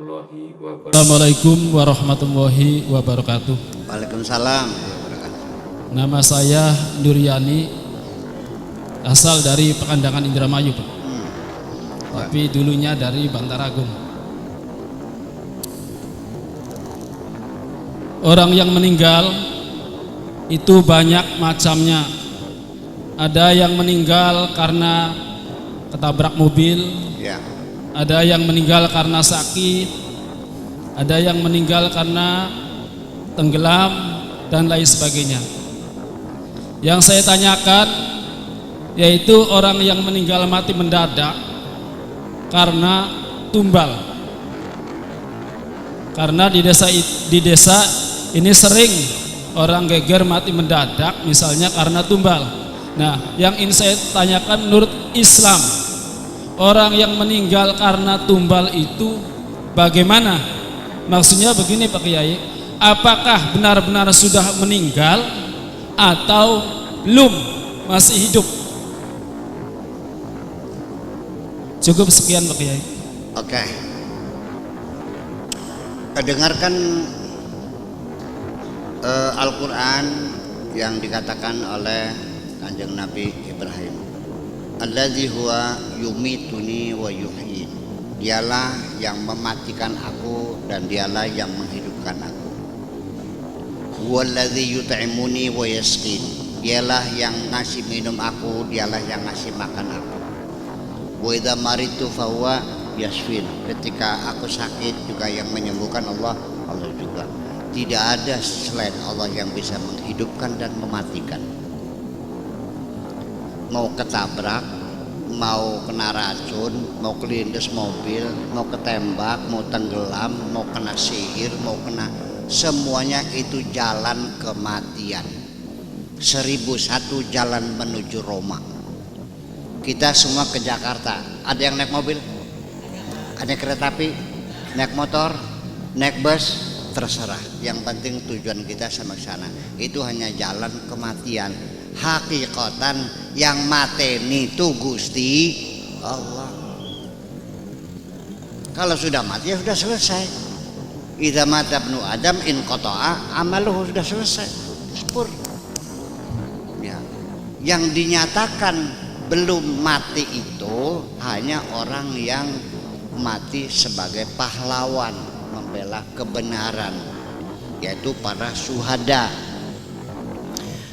warahmatullahi wabarakatuh. Assalamualaikum warahmatullahi wabarakatuh. Waalaikumsalam. Nama saya Nuryani, asal dari Pekandangan Indramayu, Pak. Tapi dulunya dari Bantaragung. Orang yang meninggal itu banyak macamnya. Ada yang meninggal karena ketabrak mobil, Ya. ada yang meninggal karena sakit, ada yang meninggal karena tenggelam dan lain sebagainya. Yang saya tanyakan yaitu orang yang meninggal mati mendadak karena tumbal. Karena di desa ini sering orang geger mati mendadak misalnya karena tumbal. Nah, yang ingin saya tanyakan menurut Islam, orang yang meninggal karena tumbal itu bagaimana? Maksudnya begini Pak Kiai, apakah benar-benar sudah meninggal atau belum, masih hidup? Cukup sekian Pak Kiai. Oke. Dengarkan Al-Quran yang dikatakan oleh Kanjeng Nabi Ibrahim. Allazi huwa yumituni wa yuhyin. Dialah yang mematikan aku dan dialah yang menghidupkan aku. Wallazi yut'imuni wa yasqin. Dialah yang ngasih minum aku, dialah yang ngasih makan aku. Wa idza maritu fahuwa yashfin. Ketika aku sakit juga yang menyembuhkan Allah juga. Tidak ada selain Allah yang bisa menghidupkan dan mematikan. Mau ketabrak, mau kena racun, mau kelindes mobil, mau ketembak, mau tenggelam, mau kena sihir, mau kena, semuanya itu jalan kematian. 1001 jalan menuju Roma. Kita semua ke Jakarta. Ada yang naik mobil? Ada yang kereta api? Naik motor? Naik bus? Terserah. Yang penting tujuan kita sama sana. Itu hanya jalan kematian. Hakikatan yang mateni itu Gusti Allah. Kalau sudah mati ya sudah selesai. Idza mata ibnu Adam in qata'a amaluhu, sudah selesai. Pur. Ya. Yang dinyatakan belum mati itu hanya orang yang mati sebagai pahlawan membela kebenaran, yaitu para syuhada.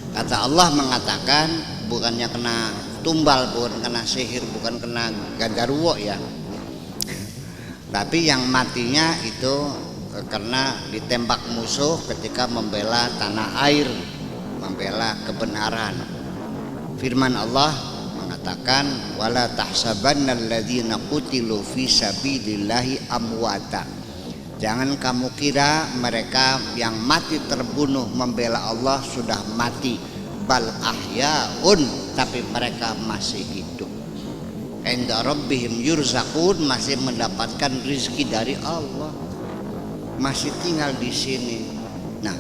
Kata Allah mengatakan bukannya kena tumbal, bukan kena sihir, bukan kena gagaruwo ya, tapi yang matinya itu karena ditembak musuh ketika membela tanah air, membela kebenaran. Firman Allah mengatakan wala tahsabannal ladzina qutilu fi sabilillahi amwata. Jangan kamu kira mereka yang mati terbunuh membela Allah sudah mati. Bal ahyaun, tapi mereka masih hidup. Inda rabbihim yurzaqun, masih mendapatkan rizki dari Allah, masih tinggal di sini. Nah,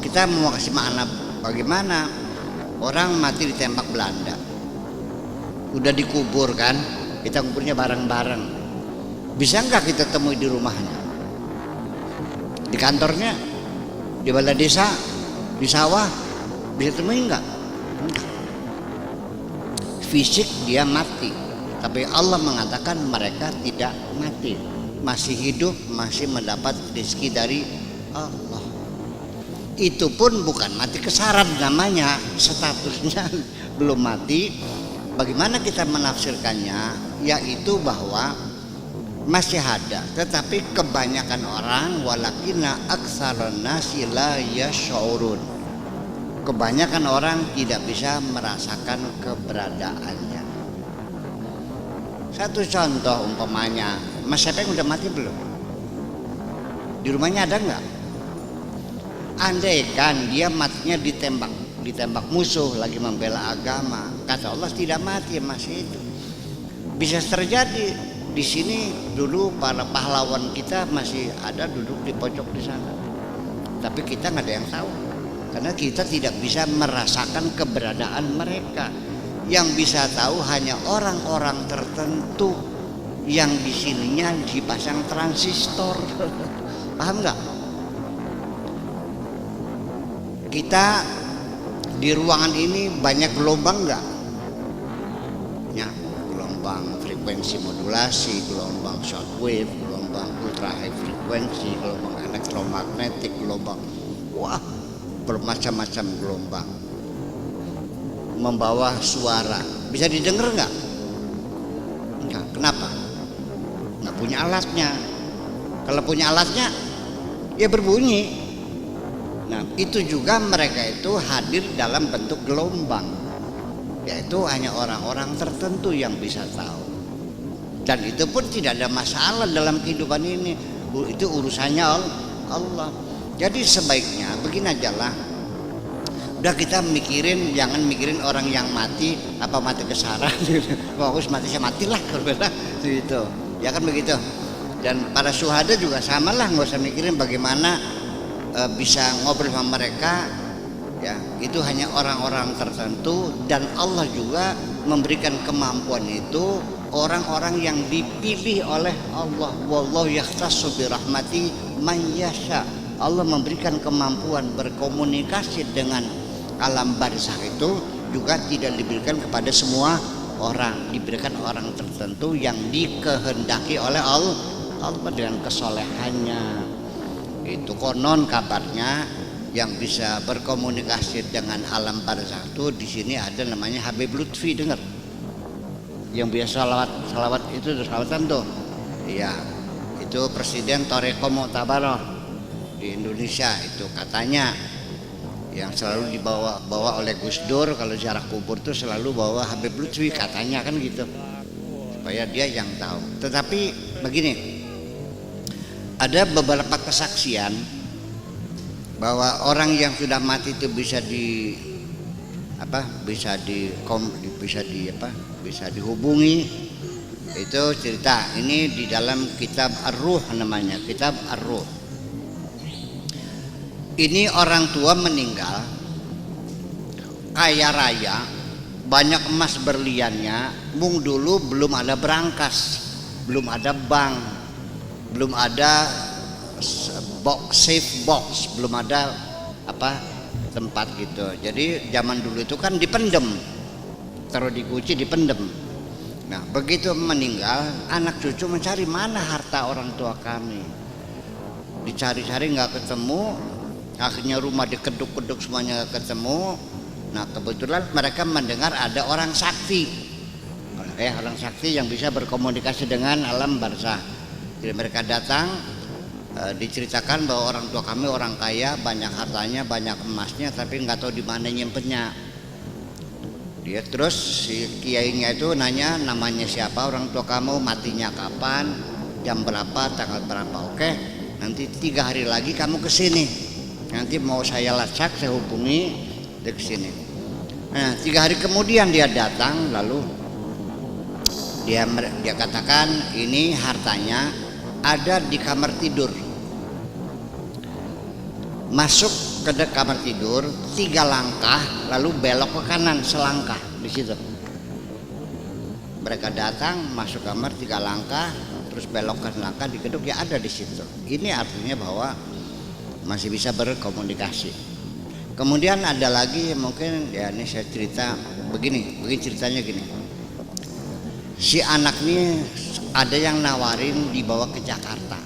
kita mau kasih makna bagaimana orang mati ditembak Belanda, udah dikubur kan, kita kuburnya bareng-bareng. Bisa nggak kita temui di rumahnya, di kantornya, di balai desa, di sawah, bisa temui enggak? Fisik dia mati, tapi Allah mengatakan mereka tidak mati, masih hidup, masih mendapat rezeki dari Allah. Itu pun bukan mati kesarat namanya, statusnya belum mati. Bagaimana kita menafsirkannya? Yaitu bahwa masih ada, tetapi kebanyakan orang walakina aktsarun nasi la yash'urun. Kebanyakan orang tidak bisa merasakan keberadaannya. Satu contoh umpamanya, Mas Sepeng udah mati belum? Di rumahnya ada nggak? Andai kan dia matinya ditembak musuh lagi membela agama, kata Allah tidak mati, masih hidup. Bisa terjadi. Di sini dulu para pahlawan kita masih ada duduk di pojok di sana, tapi kita nggak ada yang tahu karena kita tidak bisa merasakan keberadaan mereka. Yang bisa tahu hanya orang-orang tertentu yang di sininya dipasang transistor. Paham nggak? Kita di ruangan ini banyak gelombang nggak? Ya, gelombang frekuensi modulasi, gelombang shortwave, gelombang ultra high frekuensi, gelombang elektromagnetik, gelombang, wah, bermacam-macam gelombang membawa suara. Bisa didengar nggak? Enggak. Kenapa? Nggak punya alatnya. Kalau punya alatnya, ya berbunyi. Nah, itu juga mereka itu hadir dalam bentuk gelombang, yaitu hanya orang-orang tertentu yang bisa tahu. Dan itu pun tidak ada masalah dalam kehidupan ini. Itu urusannya Allah. Jadi sebaiknya begini aja lah. Udah kita mikirin, jangan mikirin orang yang mati, apa mati kesaran. Fokus mati, saya matilah kalau gitu. Ya kan begitu. Dan para syuhada juga samalah, nggak usah mikirin bagaimana bisa ngobrol sama mereka. Ya, itu hanya orang-orang tertentu, dan Allah juga memberikan kemampuan itu orang-orang yang dipilih oleh Allah. Wallahu yakhtassu bi rahmati man yasha. Allah memberikan kemampuan berkomunikasi dengan alam barzakh itu juga tidak diberikan kepada semua orang, diberikan orang tertentu yang dikehendaki oleh Allah dengan kesolehannya. Itu konon kabarnya yang bisa berkomunikasi dengan alam barzakh itu di sini ada namanya Habib Lutfi, dengar? Yang biasa salawat itu salawatan tuh. Iya, itu Presiden Thariqah Mu'tabarah di Indonesia itu katanya, yang selalu dibawa oleh Gus Dur kalau ziarah kubur tuh selalu bawa Habib Lutfi katanya, kan gitu, supaya dia yang tahu. Tetapi begini, ada beberapa kesaksian bahwa orang yang sudah mati itu bisa dihubungi. Itu cerita ini di dalam kitab Ar-Ruh, namanya kitab Ar-Ruh. Ini orang tua meninggal, kaya raya, banyak emas berliannya. Mung dulu belum ada berangkas, belum ada bank, belum ada safe box, belum ada tempat gitu. Jadi zaman dulu itu kan dipendem, taruh di kunci, dipendem. Nah, begitu meninggal, anak cucu mencari mana harta orang tua kami. Dicari-cari nggak ketemu. Akhirnya rumah dikeduk-keduk semuanya gak ketemu. Nah, kebetulan mereka mendengar ada orang sakti, orang sakti yang bisa berkomunikasi dengan alam barzakh. Jadi mereka datang, diceritakan bahwa orang tua kami orang kaya, banyak hartanya, banyak emasnya, tapi nggak tahu di mana nyimpennya. Dia terus si kiainya itu nanya, namanya siapa, orang tua kamu, matinya kapan, jam berapa, tanggal berapa. Oke, nanti 3 hari lagi kamu kesini. Nanti mau saya lacak, saya hubungi dia ke sini. Nah, 3 hari kemudian dia datang, lalu dia katakan ini hartanya ada di kamar tidur. Masuk ke kamar tidur 3 langkah, lalu belok ke kanan selangkah di situ. Mereka datang, masuk kamar 3 langkah, terus belok ke selangkah, dikeduk, ya ada di situ. Ini artinya bahwa masih bisa berkomunikasi. Kemudian ada lagi, mungkin ya ini saya cerita begini ceritanya gini. Si anak ini ada yang nawarin dibawa ke Jakarta,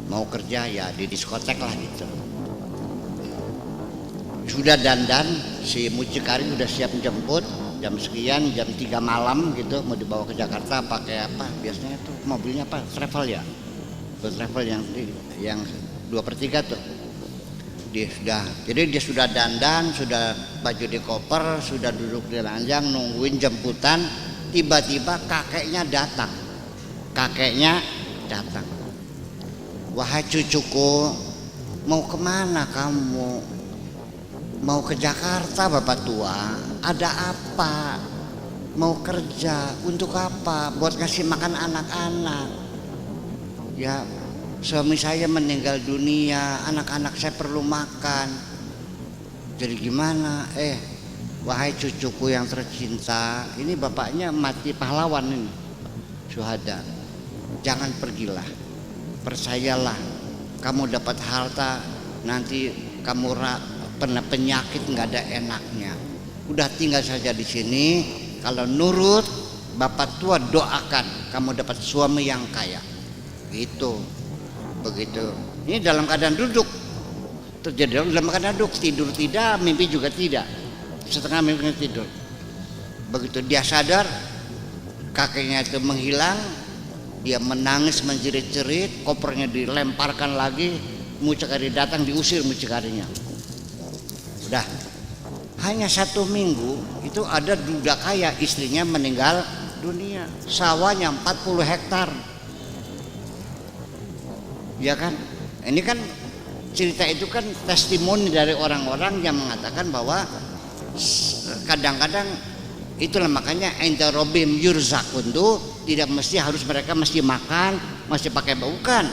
mau kerja ya di diskotek lah gitu. Sudah dandan, si mucikari udah siap jemput jam sekian, jam 3 malam gitu, mau dibawa ke Jakarta. Pakai apa biasanya tuh, mobilnya apa, travel ya, travel yang 2/3 tuh. Jadi dia sudah dandan, sudah baju di koper, sudah duduk di ranjang nungguin jemputan. Tiba-tiba kakeknya datang. Wahai cucuku, mau kemana kamu? Mau ke Jakarta bapak tua. Ada apa? Mau kerja untuk apa? Buat ngasih makan anak-anak. Ya, suami saya meninggal dunia, anak-anak saya perlu makan. Jadi gimana? Wahai cucuku yang tercinta, ini bapaknya mati pahlawan ini. syuhada. Jangan pergilah, percayalah, kamu dapat harta nanti kamu pernah penyakit nggak ada enaknya. Udah tinggal saja di sini. Kalau nurut bapak tua, doakan kamu dapat suami yang kaya. Itu begitu. Ini dalam keadaan duduk, terjadi dalam keadaan duduk, tidur tidak, mimpi juga tidak, setengah mimpi tidur. Begitu dia sadar kakinya itu menghilang, dia menangis menjerit-jerit, kopernya dilemparkan lagi, mucikari datang diusir mucikarinya. Udah hanya 1 minggu itu ada duda kaya, istrinya meninggal dunia, sawahnya 40 hektar. Ya kan, ini kan cerita itu kan testimoni dari orang-orang yang mengatakan bahwa kadang-kadang itulah makanya enta robim yurzakun tuh tidak mesti harus mereka mesti makan, mesti pakai bukan,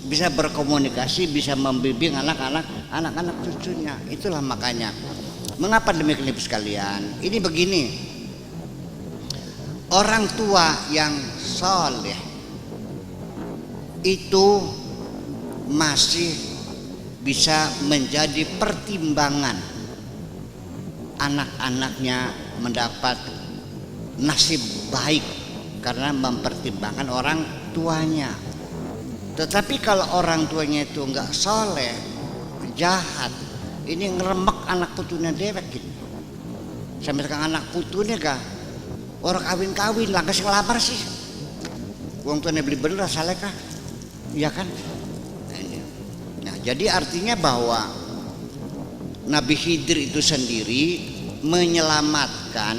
bisa berkomunikasi, bisa membimbing anak-anak cucunya. Itulah makanya mengapa demikian Ibu sekalian. Ini begini, orang tua yang soleh itu masih bisa menjadi pertimbangan anak-anaknya mendapat nasib baik karena mempertimbangkan orang tuanya. Tetapi kalau orang tuanya itu enggak soleh, jahat, ini ngeremek anak putunya dewek gitu. Sampai sekarang anak putunya kah orang kawin-kawin lah kasih ngelamar sih. Uang tuanya beli bener salah kah? Iya kan? Nah, jadi artinya bahwa Nabi Khidir itu sendiri menyelamatkan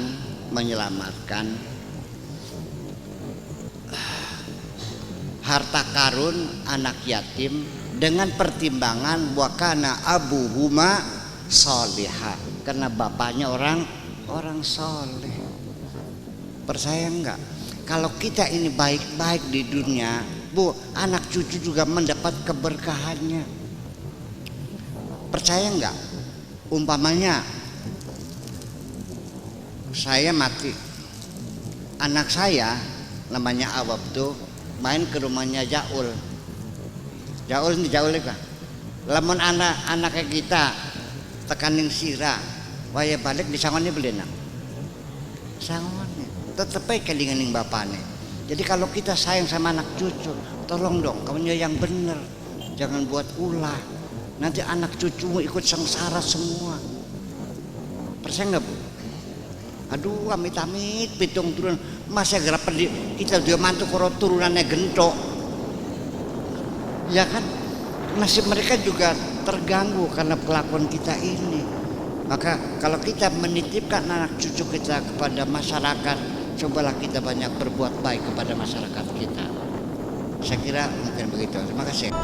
harta karun anak yatim dengan pertimbangan wakana abuhuma solihah, karena bapaknya orang soleh. Percaya enggak? Kalau kita ini baik-baik di dunia, Bu, anak cucu juga mendapat keberkahannya. Percaya enggak? Umpamanya saya mati, anak saya namanya Awab tuh main ke rumahnya Jaul ini Jaul kan, lamun anak kita tekaning sirah, waya balik disangoni belenang, sangoni tetep aja kelinganing bapaknya. Jadi kalau kita sayang sama anak cucu, tolong dong kamunya yang bener, jangan buat ulah. Nanti anak cucumu ikut sengsara semua. Percaya nggak Bu? Aduh amit-amit pitung turun, masa gerap kita dia mantu koro turunannya gentok. Ya kan? Nasib mereka juga terganggu karena kelakuan kita ini. Maka kalau kita menitipkan anak cucu kita kepada masyarakat, cobalah kita banyak berbuat baik kepada masyarakat kita. Saya kira mungkin begitu. Terima kasih.